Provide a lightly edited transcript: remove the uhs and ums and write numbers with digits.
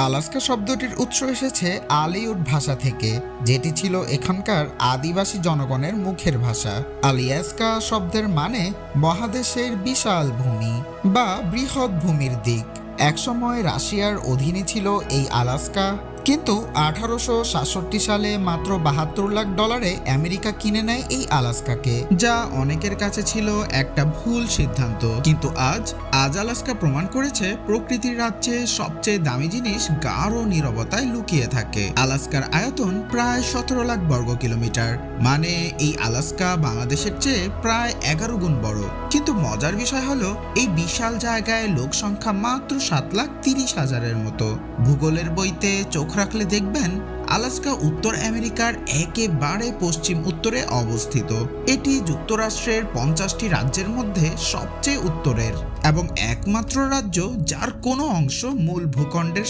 Alaska শব্দটির উৎস এসেছে আলিউড ভাষা থেকে, যেটি ছিল এখানকার আদিবাসী জনগণের মুখের ভাষা। আলিয়াস্কা শব্দের মানে মহাদেশের বিশাল ভূমি বা বৃহৎ ভূমির দিক। একসময় রাশিয়ার অধীনে ছিল এই আলাস্কা, কিন্তু 1867 সালে মাত্র $72 লাখ আমেরিকা কিনে নেয় এই আলাস্কাকে, যা অনেকের কাছে ছিল একটা ভুল সিদ্ধান্ত। কিন্তু আজ আলাস্কা প্রমাণ করেছে প্রকৃতির রাজ্যে সবচেয়ে দামি জিনিস গাঢ় নীরবতায় লুকিয়ে থাকে। আলাস্কার আয়তন প্রায় 17 লাখ বর্গ কিলোমিটার, মানে এই আলাস্কা বাংলাদেশের চেয়ে প্রায় 11 গুণ বড়। কিন্তু মজার বিষয় হলো এই বিশাল জায়গায় লোক সংখ্যা মাত্র 7,30,000-এর মতো। ভূগোলের বইতে চোখ রাখলে দেখবেন আলাস্কা উত্তর আমেরিকার একেবারে পশ্চিম উত্তরে অবস্থিত। এটি যুক্তরাষ্ট্রের 50টি রাজ্যের মধ্যে সবচেয়ে উত্তরের এবং একমাত্র রাজ্য যার কোনো অংশ মূল ভূখণ্ডের